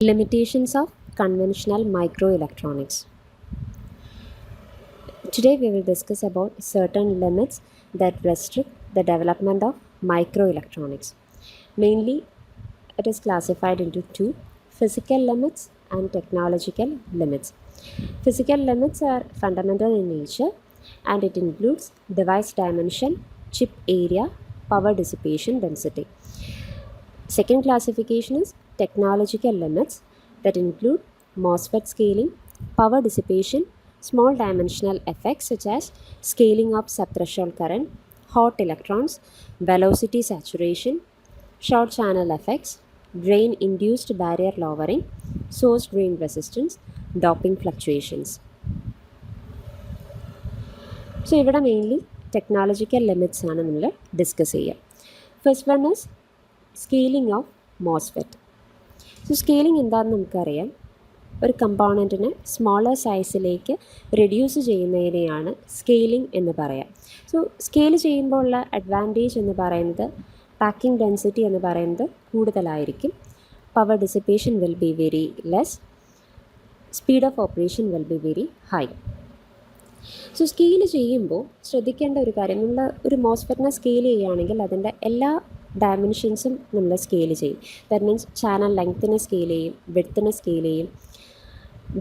Limitations of conventional microelectronics. Today we will discuss about certain limits that restrict the development of microelectronics. Mainly, it is classified into two: physical limits and technological limits. Physical limits are fundamental in nature and it includes device dimension, chip area, power dissipation density. Second classification is technological limits that include MOSFET scaling, power dissipation, small dimensional effects such as scaling of subthreshold current, hot electrons, velocity saturation, short channel effects, drain induced barrier lowering, source drain resistance, doping fluctuations. So ഇവിടെ mainly technological limits ആണ് നമ്മൾ discuss ചെയ്യുക. First one is scaling of MOSFET. So scaling എന്താണെന്ന് നമുക്കറിയാം. ഒരു കമ്പോണൻറ്റിനെ smaller സൈസിലേക്ക് reduce ചെയ്യുന്നതിനെയാണ് scaling എന്ന് പറയാം. So scale ചെയ്യുമ്പോൾ ഉള്ള അഡ്വാൻറ്റേജ് എന്ന് പറയുന്നത് പാക്കിംഗ് ഡെൻസിറ്റി എന്ന് പറയുന്നത് കൂടുതലായിരിക്കും. Power dissipation will be very less. Speed of operation will be very high. So scale ചെയ്യുമ്പോൾ ശ്രദ്ധിക്കേണ്ട ഒരു കാര്യം, നമ്മൾ ഒരു മോസ്ഫെറ്റിനെ സ്കെയിൽ ചെയ്യുകയാണെങ്കിൽ അതിൻ്റെ എല്ലാ ഡയമെൻഷൻസും നമ്മൾ സ്കെയിൽ ചെയ്യും. ദാറ്റ് മീൻസ് ചാനൽ ലെങ്ത്തിനെ സ്കെയിൽ ചെയ്യും, വിഡ്ത്തിനെ സ്കെയിൽ ചെയ്യും,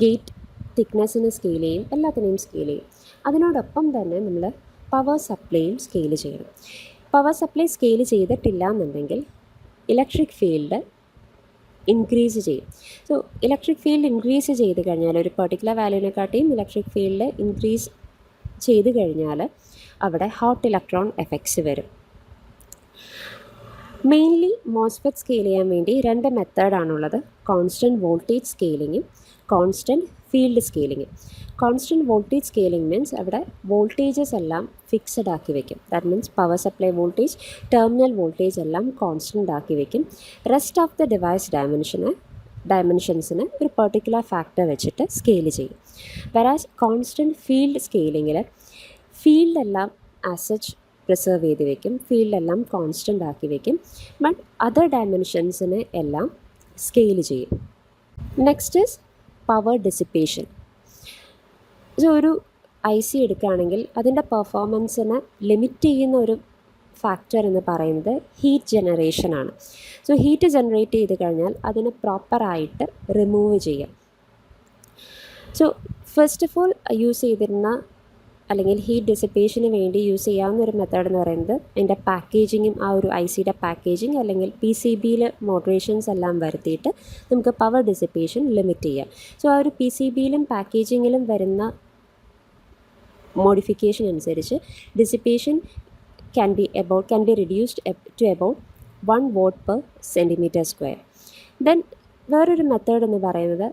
ഗേറ്റ് തിക്നെസ്സിനെ സ്കെയിൽ ചെയ്യും, എല്ലാത്തിനെയും സ്കെയിൽ ചെയ്യും. അതിനോടൊപ്പം തന്നെ നമ്മൾ പവർ സപ്ലൈയും സ്കെയിൽ ചെയ്യണം. പവർ സപ്ലൈ സ്കെയിൽ ചെയ്തിട്ടില്ല എന്നുണ്ടെങ്കിൽ ഇലക്ട്രിക് ഫീൽഡ് ഇൻക്രീസ് ചെയ്യും. സോ ഇലക്ട്രിക് ഫീൽഡ് ഇൻക്രീസ് ചെയ്ത് കഴിഞ്ഞാൽ, ഒരു പെർട്ടിക്കുലർ വാല്യൂവിനെക്കാട്ടിയും ഇലക്ട്രിക് ഫീൽഡ് ഇൻക്രീസ് ചെയ്ത് കഴിഞ്ഞാൽ അവിടെ ഹോട്ട് ഇലക്ട്രോൺ എഫക്ട്സ് വരും. മെയിൻലി മോസ്ഫെറ്റ് സ്കെയിൽ ചെയ്യാൻ വേണ്ടി രണ്ട് മെത്തേഡാണുള്ളത്: കോൺസ്റ്റൻറ്റ് വോൾട്ടേജ് സ്കെയിലിങ്ങും കോൺസ്റ്റൻറ്റ് ഫീൽഡ് സ്കെയിലിങ്ങും. കോൺസ്റ്റൻറ്റ് വോൾട്ടേജ് സ്കെയിലിംഗ് മീൻസ് അവിടെ വോൾട്ടേജസ് എല്ലാം ഫിക്സഡ് ആക്കി വയ്ക്കും. That means power supply voltage, terminal voltage എല്ലാം കോൺസ്റ്റൻ്റ് ആക്കി വയ്ക്കും. റെസ്റ്റ് ഓഫ് ദ ഡിവൈസ് ഡയമെൻഷൻസിന് ഒരു പെർട്ടിക്കുലർ ഫാക്ടർ വെച്ചിട്ട് സ്കെയിൽ ചെയ്യും. വെറാസ് കോൺസ്റ്റൻറ്റ് ഫീൽഡ് സ്കെയിലിങ്ങിൽ ഫീൽഡെല്ലാം ആസ് സച്ച് പ്രിസർവ് ചെയ്ത് വയ്ക്കും, ഫീൽഡെല്ലാം കോൺസ്റ്റൻ്റ് ആക്കി വയ്ക്കും, ബട്ട് അതർ ഡയമെൻഷൻസിനെ എല്ലാം സ്കെയിൽ ചെയ്യും. Next is power dissipation. So ഒരു IC എടുക്കുകയാണെങ്കിൽ അതിൻ്റെ പെർഫോമൻസിനെ ലിമിറ്റ് ചെയ്യുന്ന ഒരു ഫാക്ടർ എന്ന് പറയുന്നത് ഹീറ്റ് ജനറേഷനാണ്. സോ ഹീറ്റ് ജനറേറ്റ് ചെയ്ത് കഴിഞ്ഞാൽ അതിനെ പ്രോപ്പറായിട്ട് റിമൂവ് ചെയ്യാം. So first of all use ചെയ്തിരുന്ന അല്ലെങ്കിൽ ഹീറ്റ് ഡിസിപ്പേഷന് വേണ്ടി യൂസ് ചെയ്യാവുന്ന ഒരു മെത്തേഡ് എന്ന് പറയുന്നത് അതിൻ്റെ പാക്കേജിങ്ങും, ആ ഒരു ICയുടെ പാക്കേജിങ് അല്ലെങ്കിൽ PCBയിൽ മോഡറേഷൻസ് എല്ലാം വരുത്തിയിട്ട് നമുക്ക് പവർ ഡിസിപ്പേഷൻ ലിമിറ്റ് ചെയ്യാം. സോ ആ ഒരു PCBയിലും പാക്കേജിങ്ങിലും വരുന്ന മോഡിഫിക്കേഷൻ അനുസരിച്ച് dissipation can be reduced to about 1 watt per centimeter square. Then വേറൊരു മെത്തേഡ് എന്ന് പറയുന്നത്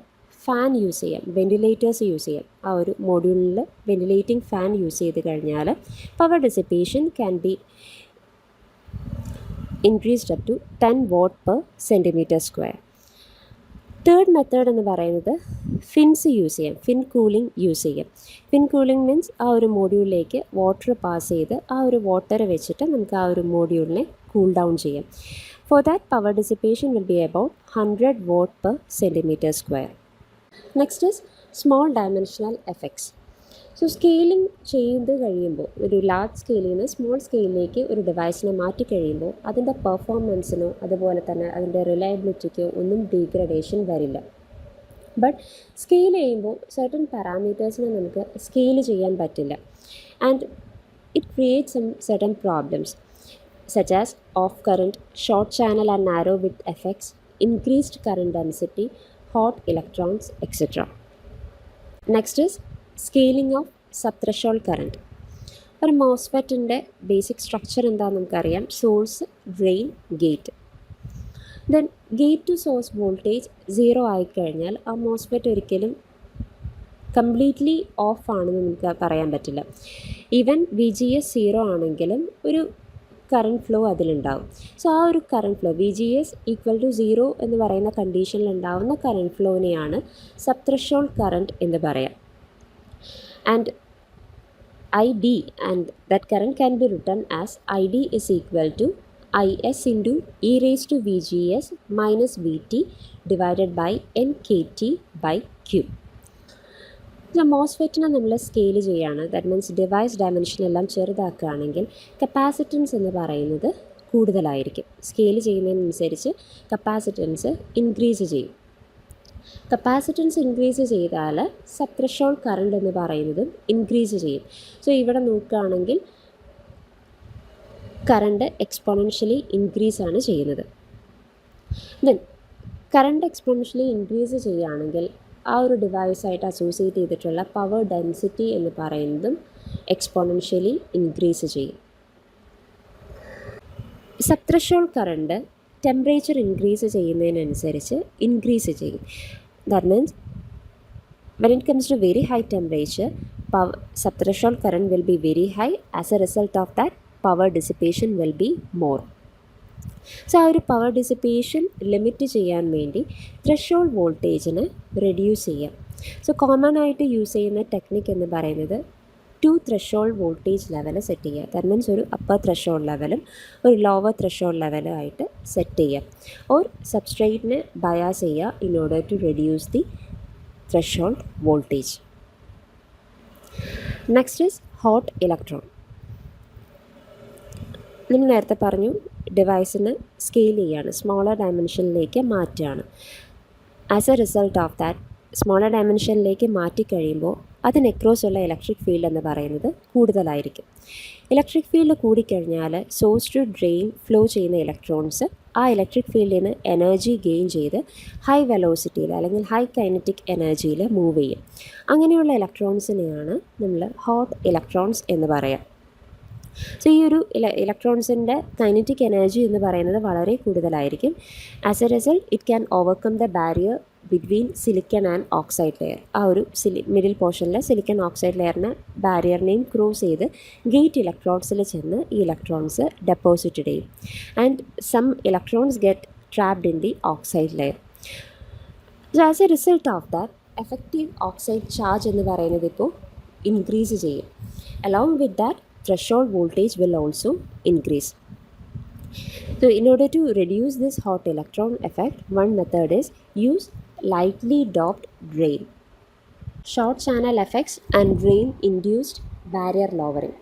ഫാൻ യൂസ് ചെയ്യാം, വെൻറ്റിലേറ്റേഴ്സ് യൂസ് ചെയ്യാം. ആ ഒരു മൊഡ്യൂളിൽ വെൻറ്റിലേറ്റിംഗ് ഫാൻ യൂസ് ചെയ്ത് കഴിഞ്ഞാൽ power dissipation can be increased up to 10 watt per centimeter square. Third method എന്ന് പറയുന്നത് ഫിൻസ് യൂസ് ചെയ്യാം, ഫിൻ കൂളിംഗ് യൂസ് ചെയ്യാം. ഫിൻ കൂളിംഗ് മീൻസ് ആ ഒരു മോഡ്യൂളിലേക്ക് വാട്ടർ പാസ് ചെയ്ത് ആ ഒരു വാട്ടർ വെച്ചിട്ട് നമുക്ക് ആ ഒരു മോഡ്യൂളിനെ കൂൾ ഡൗൺ ചെയ്യാം. For that power dissipation will be about 100 watt per centimeter square. Next is small dimensional effects. So scaling ചെയ്ത് കഴിയുമ്പോൾ, ഒരു ലാർജ് സ്കെയിലിൽ നിന്ന് സ്മോൾ സ്കെയിലിലേക്ക് ഒരു ഡിവൈസിനെ മാറ്റി കഴിയുമ്പോൾ അതിൻ്റെ പെർഫോമൻസിനോ അതുപോലെ തന്നെ അതിൻ്റെ റിലയബിലിറ്റിക്കോ ഒന്നും ഡീഗ്രഡേഷൻ വരില്ല. ബട്ട് സ്കെയിൽ ചെയ്യുമ്പോൾ സർട്ടൻ പാരാമീറ്റേഴ്സിനെ നമുക്ക് സ്കെയിൽ ചെയ്യാൻ പറ്റില്ല. And it create some certain problems such as of current, short channel and narrow width effects, increased current density, hot electrons etcetera. Next is scaling of subthreshold current. ഒരു മോസ്ഫെറ്റിൻ്റെ basic structure എന്താണെന്ന് നമുക്കറിയാം: source, drain, gate. Then gate to source voltage 0 ആയിക്കഴിഞ്ഞാൽ ആ MOSFET ഒരിക്കലും completely of ആണെന്ന് നമുക്ക് പറയാൻ പറ്റില്ല. ഈവൻ VGS 0 ആണെങ്കിലും ഒരു കറണ്ട് ഫ്ലോ അതിലുണ്ടാവും. സോ ആ ഒരു കറണ്ട് ഫ്ലോ VGS = 0 എന്ന് പറയുന്ന കണ്ടീഷനിൽ ഉണ്ടാവുന്ന കറണ്ട് ഫ്ലോനെയാണ് സബ്ത്രഷോൾഡ് കറൻറ്റ് എന്ന് പറയാം. And ID, and that current can be written as ID is equal to IS into e raised to VGS minus VT divided by NKT by Q. മോസ്ഫെറ്റിനെ നമ്മൾ scale ചെയ്യുകയാണ്. That means device dimension എല്ലാം ചെറുതാക്കുകയാണെങ്കിൽ capacitance എന്ന് പറയുന്നത് കൂടുതലായിരിക്കും. Scale ചെയ്യുന്നതിനനുസരിച്ച് capacitance increase ചെയ്യും. Capacitance increase ചെയ്താൽ sub threshold current എന്ന് പറയുന്നതും ഇൻക്രീസ് ചെയ്യും. സോ ഇവിടെ നോക്കുകയാണെങ്കിൽ കറണ്ട് എക്സ്പോണൻഷ്യലി ഇൻക്രീസ് ആണ് ചെയ്യുന്നത്. ദെൻ കറണ്ട് എക്സ്പോണൻഷ്യലി ഇൻക്രീസ് ചെയ്യുകയാണെങ്കിൽ ആ ഒരു ഡിവൈസായിട്ട് അസോസിയേറ്റ് ചെയ്തിട്ടുള്ള പവർ ഡെൻസിറ്റി എന്ന് പറയുന്നതും എക്സ്പോണൻഷ്യലി ഇൻക്രീസ് ചെയ്യും. Sub threshold current temperature increase ചെയ്യുന്നതിനനുസരിച്ച് ഇൻക്രീസ് ചെയ്യും. That means when it comes to very high temperature, sub threshold current will be very high. As a result of that, power dissipation will be more. So ആ ഒരു power dissipation limit ചെയ്യാൻ വേണ്ടി threshold വോൾട്ടേജിനെ reduce ചെയ്യാം. So common ആയിട്ട് use ചെയ്യുന്ന technique എന്ന് പറയുന്നത് 2 ത്രെഷോൾഡ് വോൾട്ടേജ് ലെവൽ സെറ്റ് ചെയ്യുക. ദാറ്റ് മീൻസ് ഒരു അപ്പർ ത്രെഷോൾഡ് ലെവലും ഒരു ലോവർ ത്രെഷോൾഡ് ലെവലും ആയിട്ട് സെറ്റ് ചെയ്യാം. ഓർ സബ്സ്ട്രേറ്റിനെ ബയാസ് ചെയ്യുക in order to reduce the threshold voltage. Next is hot electron. നമ്മൾ നേരത്തെ പറഞ്ഞു ഡിവൈസിന് സ്കെയിൽ ചെയ്യുകയാണ്, സ്മോളർ ഡയമെൻഷനിലേക്ക് മാറ്റുകയാണ്. As a result of that smaller ഡയമെൻഷനിലേക്ക് മാറ്റിക്കഴിയുമ്പോൾ അതിന് അക്രോസ് ഉള്ള ഇലക്ട്രിക് ഫീൽഡ് എന്ന് പറയുന്നത് കൂടുതലായിരിക്കും. ഇലക്ട്രിക് ഫീൽഡ് കൂടിക്കഴിഞ്ഞാൽ സോഴ്സ് ടു ഡ്രെയിൻ ഫ്ലോ ചെയ്യുന്ന ഇലക്ട്രോൺസ് ആ ഇലക്ട്രിക് ഫീൽഡിൽ നിന്ന് എനർജി ഗെയിൻ ചെയ്ത് ഹൈ വെലോസിറ്റിയിൽ അല്ലെങ്കിൽ ഹൈ കൈനറ്റിക് എനർജിയിൽ മൂവ് ചെയ്യും. അങ്ങനെയുള്ള ഇലക്ട്രോൺസിനെയാണ് നമ്മൾ ഹോട്ട് ഇലക്ട്രോൺസ് എന്ന് പറയാം. സോ ഈ ഒരു ഇലക്ട്രോൺസിൻ്റെ കൈനറ്റിക് എനർജി എന്ന് പറയുന്നത് വളരെ കൂടുതലായിരിക്കും. As a result it can overcome the barrier between silicon and oxide layer. ആ ഒരു മിഡിൽ പോർഷനിൽ സിലിക്കൺ ഓക്സൈഡ് ലെയറിനെ ബാരിയറിനെയും ക്രോസ് ചെയ്ത് ഗേറ്റ് ഇലക്ട്രോൺസിൽ ചെന്ന് ഈ ഇലക്ട്രോൺസ് ഡെപ്പോസിറ്റ് ചെയ്യും. And some electrons get trapped in the oxide layer. So as a result of that effective oxide charge എന്ന് പറയുന്നത് ഇപ്പോൾ ഇൻക്രീസ് ചെയ്യും. Along with that threshold voltage will also increase. So in order to reduce this hot electron effect, one method is use lightly doped drain, short channel effects and drain induced barrier lowering.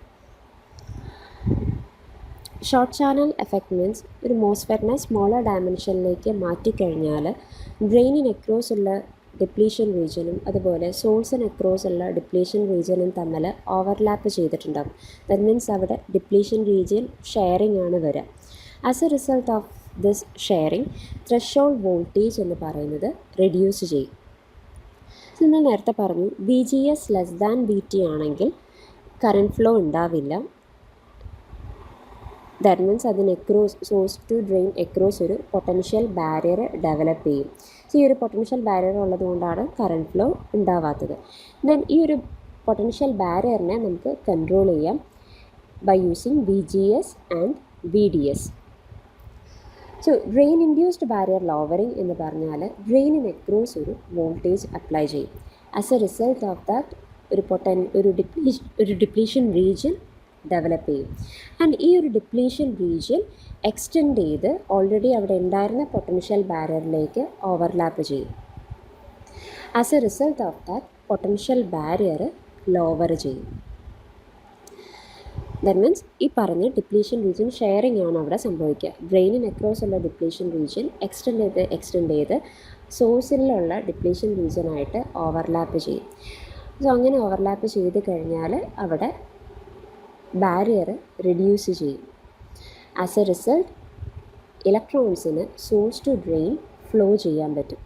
Short channel effect means ഒരു മോസ്ഫെറ്റിനെ smaller ഡയമെൻഷനിലേക്ക് മാറ്റിക്കഴിഞ്ഞാൽ ഡ്രെയിനിന് across ഉള്ള depletion റീജിയനും അതുപോലെ സോഴ്സിന് across ഉള്ള ഡിപ്ലീഷൻ റീജിയനും തമ്മിൽ ഓവർലാപ്പ് ചെയ്തിട്ടുണ്ടാകും. ദാറ്റ് മീൻസ് അവിടെ ഡിപ്ലീഷൻ റീജിയൻ ഷെയറിംഗ് ആണ് വരിക. As a result of this sharing threshold voltage എന്ന് പറയുന്നത് റെഡ്യൂസ് ചെയ്യും. നമ്മൾ നേരത്തെ പറഞ്ഞു VGS ലെസ് ദാൻ VT ആണെങ്കിൽ കറണ്ട് ഫ്ലോ ഉണ്ടാവില്ല. ദാറ്റ് മീൻസ് അതിന് across source to drain across ഒരു പൊട്ടൻഷ്യൽ ബാരിയർ ഡെവലപ്പ് ചെയ്യും. സോ ഈ ഒരു പൊട്ടൻഷ്യൽ ബാരിയർ ഉള്ളതുകൊണ്ടാണ് കറണ്ട് ഫ്ലോ ഉണ്ടാവാത്തത്. ദെൻ ഈ ഒരു പൊട്ടൻഷ്യൽ ബാരിയറിനെ നമുക്ക് കൺട്രോൾ ചെയ്യാം by using VGS and VDS. So drain induced barrier lowering എന്ന് പറഞ്ഞാൽ ഡ്രെയിനിന് അക്രോസ് ഒരു വോൾട്ടേജ് അപ്ലൈ ചെയ്യും. As a result of that ഒരു ഡിപ്ലീഷൻ റീജിയൻ ഡെവലപ്പ് ചെയ്യും. ആൻഡ് ഈ ഒരു ഡിപ്ലീഷൻ റീജിയൻ എക്സ്റ്റെൻഡ് ചെയ്ത് ഓൾറെഡി അവിടെ ഉണ്ടായിരുന്ന പൊട്ടൻഷ്യൽ ബാരിയറിലേക്ക് ഓവർലാപ്പ് ചെയ്യും. As a result of that potential barrier lower ചെയ്യും. ദാറ്റ് മീൻസ് ഈ പറഞ്ഞ ഡിപ്ലീഷൻ റീജിയൻ ഷെയറിംഗ് ആണ് അവിടെ സംഭവിക്കുക. ഡ്രെയിനിന് അക്രോസ് ഉള്ള ഡിപ്ലീഷൻ റീജിയൻ എക്സ്റ്റെൻഡ് ചെയ്ത് സോഴ്സിലുള്ള ഡിപ്ലീഷൻ റീജിയനായിട്ട് ഓവർലാപ്പ് ചെയ്യും. സോ അങ്ങനെ ഓവർലാപ്പ് ചെയ്ത് കഴിഞ്ഞാൽ അവിടെ ബാരിയർ റെഡ്യൂസ് ചെയ്യും. ആസ് എ റിസൾട്ട് ഇലക്ട്രോൺസിന് സോഴ്സ് ടു ഡ്രെയിൻ ഫ്ലോ ചെയ്യാൻ പറ്റും.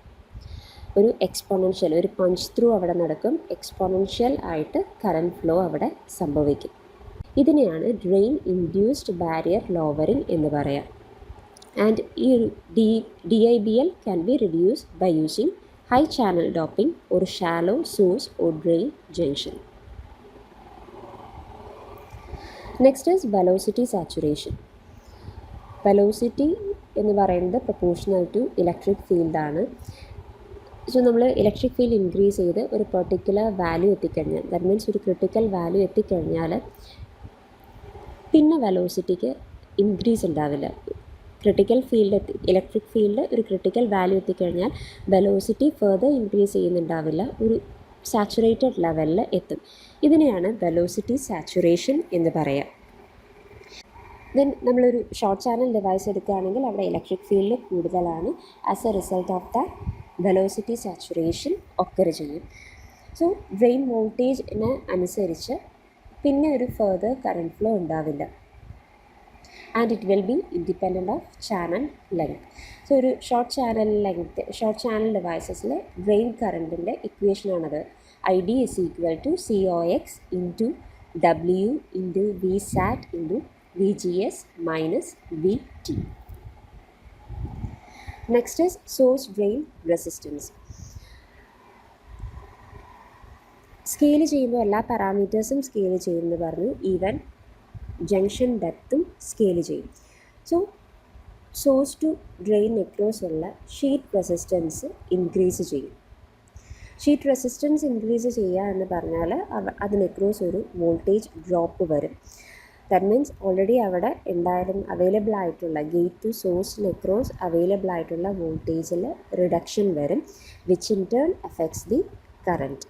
ഒരു എക്സ്പോണൻഷ്യൽ ഒരു പഞ്ച് ത്രൂ അവിടെ നടക്കും. എക്സ്പോണൻഷ്യൽ ആയിട്ട് കറണ്ട് ഫ്ലോ അവിടെ സംഭവിക്കും. ഇതിനെയാണ് ഡ്രെയിൻ ഇൻഡ്യൂസ്ഡ് ബാരിയർ ലോവറിംഗ് എന്ന് പറയാം. ആൻഡ് ഈ DIBL can be reduced by using high channel doping or shallow source or drain junction. Next is velocity saturation. Velocity എന്ന് പറയുന്നത് പ്രൊപ്പോർഷണൽ ടു ഇലക്ട്രിക് ഫീൽഡാണ്. സോ നമ്മൾ ഇലക്ട്രിക് ഫീൽഡ് ഇൻക്രീസ് ചെയ്ത് ഒരു particular value എത്തിക്കഴിഞ്ഞാൽ ദാറ്റ് മീൻസ് ഒരു critical value എത്തിക്കഴിഞ്ഞാൽ പിന്നെ വെലോസിറ്റിക്ക് ഇൻക്രീസ് ഉണ്ടാവില്ല. ക്രിട്ടിക്കൽ ഫീൽഡ് ഇലക്ട്രിക് ഫീൽഡ് ഒരു ക്രിട്ടിക്കൽ വാല്യൂ എത്തിക്കഴിഞ്ഞാൽ വെലോസിറ്റി ഫർദർ ഇൻക്രീസ് ചെയ്യുന്നുണ്ടാവില്ല, ഒരു സാച്ചുറേറ്റഡ് ലെവലിൽ എത്തും. ഇതിനെയാണ് വെലോസിറ്റി സാച്ചുറേഷൻ എന്ന് പറയുക. ദെൻ നമ്മളൊരു ഷോർട്ട് ചാനൽ ഡിവൈസ് എടുക്കുകയാണെങ്കിൽ അവിടെ ഇലക്ട്രിക് ഫീൽഡ് കൂടുതലാണ്. As a result of the velocity saturation occur ചെയ്യും. സോ ഡ്രെയിൻ വോൾട്ടേജിന് അനുസരിച്ച് പിന്നെ ഒരു ഫർദർ കറണ്ട് ഫ്ലോ ഉണ്ടാവില്ല. And it will be independent of channel length. So ഒരു ഷോർട്ട് ചാനൽ ഡിവൈസസിലെ ഡ്രെയിൻ കറണ്ടിൻ്റെ ഇക്വേഷനാണത്. ID is equal to COX into W into VSAT into VGS minus VT. Next is source drain resistance. Scale ചെയ്യുമ്പോൾ എല്ലാ പാരാമീറ്റേഴ്സും scale ചെയ്യുമെന്ന് പറഞ്ഞു. Even junction ഡെപ്തും സ്കെയിൽ ചെയ്യും. So source to drain across ഉള്ള ഷീറ്റ് റെസിസ്റ്റൻസ് ഇൻക്രീസ് ചെയ്യും. Sheet resistance increase ചെയ്യുക എന്ന് പറഞ്ഞാൽ അതിന് അക്രോസ് ഒരു വോൾട്ടേജ് ഡ്രോപ്പ് വരും. ദാറ്റ് മീൻസ് ഓൾറെഡി അവിടെ എന്തായാലും അവൈലബിൾ ആയിട്ടുള്ള ഗേറ്റ് ടു സോഴ്സിന് അക്രോസ് അവൈലബിൾ ആയിട്ടുള്ള വോൾട്ടേജിൽ റിഡക്ഷൻ വരും, which in turn affects the current.